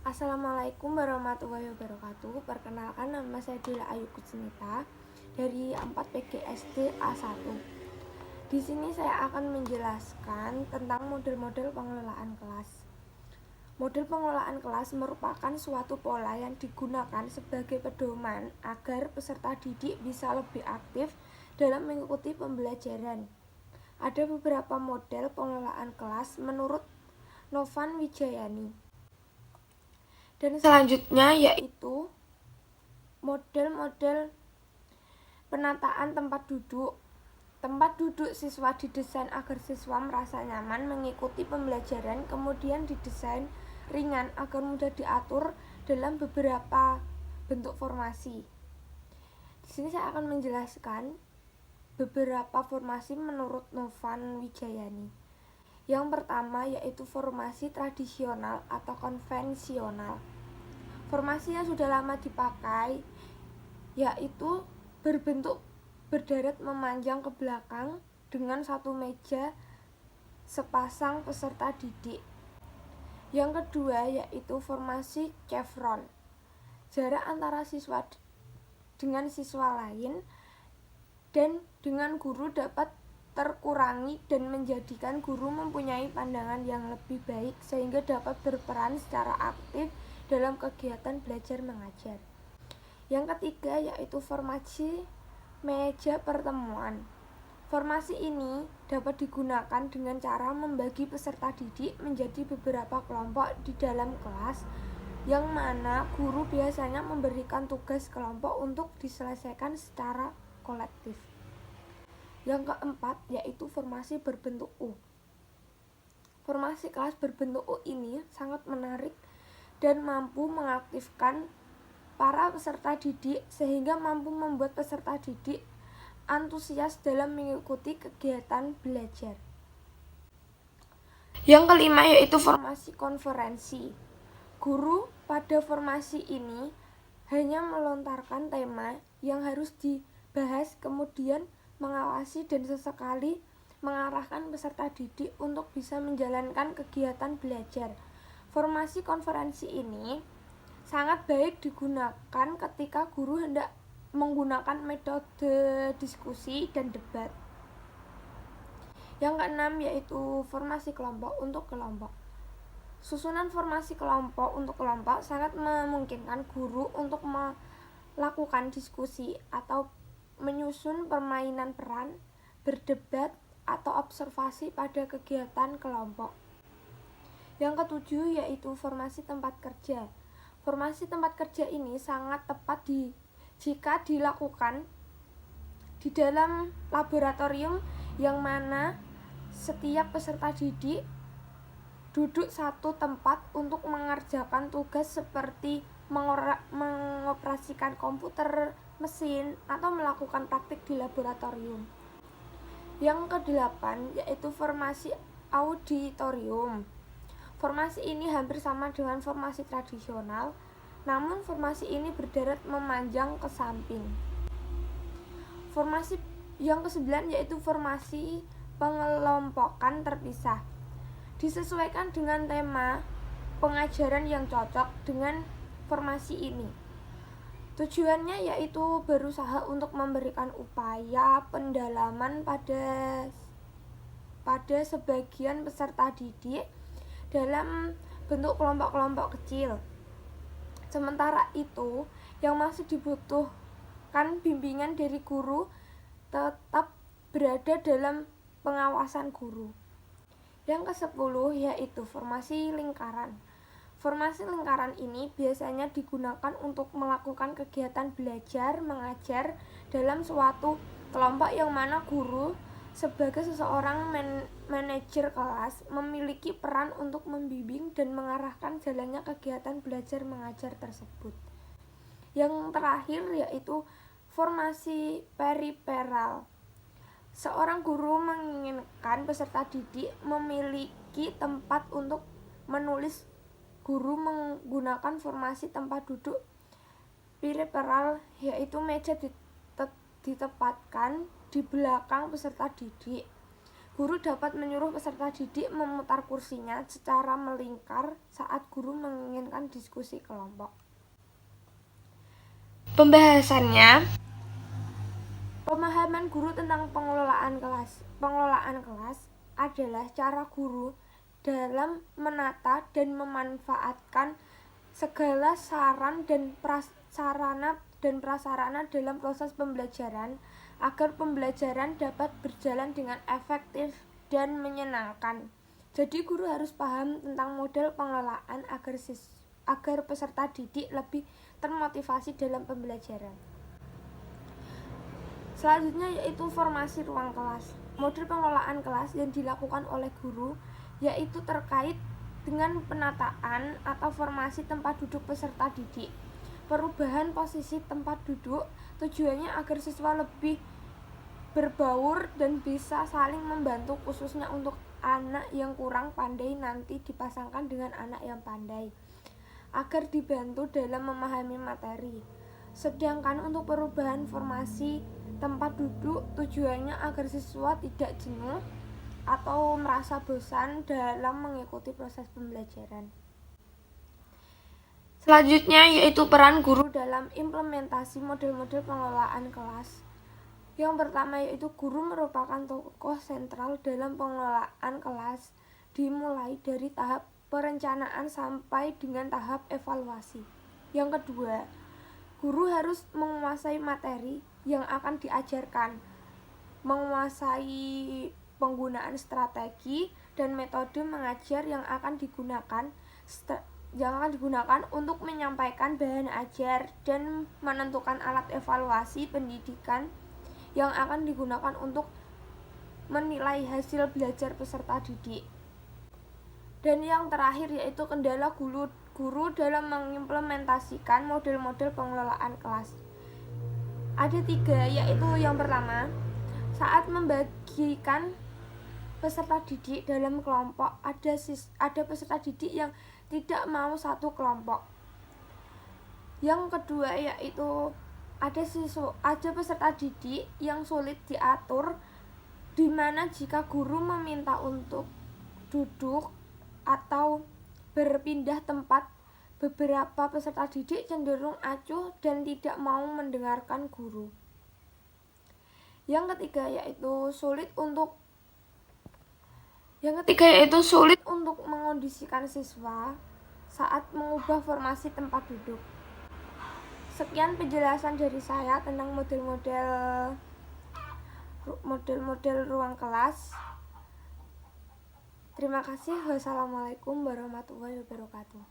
Assalamualaikum warahmatullahi wabarakatuh. Perkenalkan, nama saya Dila Ayu Kucinita dari 4 PGSD A1. Di sini saya akan menjelaskan tentang model-model pengelolaan kelas. Model pengelolaan kelas merupakan suatu pola yang digunakan sebagai pedoman agar peserta didik bisa lebih aktif dalam mengikuti pembelajaran. Ada beberapa model pengelolaan kelas menurut Novan Wijayani. Dan selanjutnya yaitu model-model penataan tempat duduk. Tempat duduk siswa didesain agar siswa merasa nyaman mengikuti pembelajaran, kemudian didesain ringan agar mudah diatur dalam beberapa bentuk formasi. Di sini saya akan menjelaskan beberapa formasi menurut Novan Wijayani. Yang pertama yaitu formasi tradisional atau konvensional. Formasi yang sudah lama dipakai yaitu berbentuk berderet memanjang ke belakang dengan satu meja sepasang peserta didik. Yang kedua yaitu formasi chevron. Jarak antara siswa dengan siswa lain dan dengan guru dapat terkurangi dan menjadikan guru mempunyai pandangan yang lebih baik sehingga dapat berperan secara aktif dalam kegiatan belajar mengajar. Yang ketiga yaitu formasi meja pertemuan. Formasi ini dapat digunakan dengan cara membagi peserta didik menjadi beberapa kelompok di dalam kelas, yang mana guru biasanya memberikan tugas kelompok untuk diselesaikan secara kolektif. Yang keempat yaitu formasi berbentuk U. Formasi kelas berbentuk U ini sangat menarik dan mampu mengaktifkan para peserta didik sehingga mampu membuat peserta didik antusias dalam mengikuti kegiatan belajar. Yang kelima yaitu formasi konferensi. Guru pada formasi ini hanya melontarkan tema yang harus dibahas, kemudian mengawasi dan sesekali mengarahkan peserta didik untuk bisa menjalankan kegiatan belajar. Formasi konferensi ini sangat baik digunakan ketika guru hendak menggunakan metode diskusi dan debat. Yang keenam yaitu formasi kelompok untuk kelompok. Susunan formasi kelompok untuk kelompok sangat memungkinkan guru untuk melakukan diskusi atau menyusun permainan peran, berdebat, atau observasi pada kegiatan kelompok. Yang ketujuh yaitu formasi tempat kerja. Formasi tempat kerja ini sangat tepat jika dilakukan di dalam laboratorium, yang mana setiap peserta didik duduk satu tempat untuk mengerjakan tugas seperti mengoperasikan komputer, mesin, atau melakukan praktik di laboratorium. Yang kedelapan yaitu formasi auditorium. Formasi ini hampir sama dengan formasi tradisional, namun formasi ini berderet memanjang ke samping. Formasi yang ke-9 yaitu formasi pengelompokan terpisah. Disesuaikan dengan tema pengajaran yang cocok dengan formasi ini. Tujuannya yaitu berusaha untuk memberikan upaya pendalaman pada sebagian peserta didik dalam bentuk kelompok-kelompok kecil. Sementara itu, yang masih dibutuhkan bimbingan dari guru tetap berada dalam pengawasan guru. Yang ke-10 yaitu formasi lingkaran. Formasi lingkaran ini biasanya digunakan untuk melakukan kegiatan belajar mengajar dalam suatu kelompok, yang mana guru sebagai seseorang manajer kelas memiliki peran untuk membimbing dan mengarahkan jalannya kegiatan belajar mengajar tersebut. Yang terakhir yaitu formasi periferal. Seorang guru menginginkan peserta didik memiliki tempat untuk menulis. Guru menggunakan formasi tempat duduk periferal, yaitu meja ditempatkan di belakang peserta didik. Guru dapat menyuruh peserta didik memutar kursinya secara melingkar saat guru menginginkan diskusi kelompok. Pembahasannya, pemahaman guru tentang pengelolaan kelas. Pengelolaan kelas adalah cara guru dalam menata dan memanfaatkan segala saran dan prasarana dalam proses pembelajaran agar pembelajaran dapat berjalan dengan efektif dan menyenangkan. Jadi guru harus paham tentang model pengelolaan agar peserta didik lebih termotivasi dalam pembelajaran. Selanjutnya yaitu formasi ruang kelas. Model pengelolaan kelas yang dilakukan oleh guru yaitu terkait dengan penataan atau formasi tempat duduk peserta didik. Perubahan posisi tempat duduk tujuannya agar siswa lebih berbaur dan bisa saling membantu, khususnya untuk anak yang kurang pandai nanti dipasangkan dengan anak yang pandai agar dibantu dalam memahami materi. Sedangkan untuk perubahan formasi tempat duduk tujuannya agar siswa tidak jenuh atau merasa bosan dalam mengikuti proses pembelajaran. Selanjutnya yaitu peran guru dalam implementasi model-model pengelolaan kelas. Yang pertama yaitu guru merupakan tokoh sentral dalam pengelolaan kelas, dimulai dari tahap perencanaan sampai dengan tahap evaluasi. Yang kedua, guru harus menguasai materi yang akan diajarkan, menguasai penggunaan strategi dan metode mengajar yang akan digunakan untuk menyampaikan bahan ajar dan menentukan alat evaluasi pendidikan yang akan digunakan untuk menilai hasil belajar peserta didik. Dan yang terakhir yaitu kendala guru dalam mengimplementasikan model-model pengelolaan kelas. Ada 3, yaitu yang pertama, saat membagikan peserta didik dalam kelompok, ada peserta didik yang tidak mau satu kelompok. Yang kedua yaitu ada peserta didik yang sulit diatur, di mana jika guru meminta untuk duduk atau berpindah tempat, beberapa peserta didik cenderung acuh dan tidak mau mendengarkan guru. Yang ketiga yaitu sulit untuk mengondisikan siswa saat mengubah formasi tempat duduk. Sekian penjelasan dari saya tentang model ruang kelas. Terima kasih. Wassalamualaikum warahmatullahi wabarakatuh.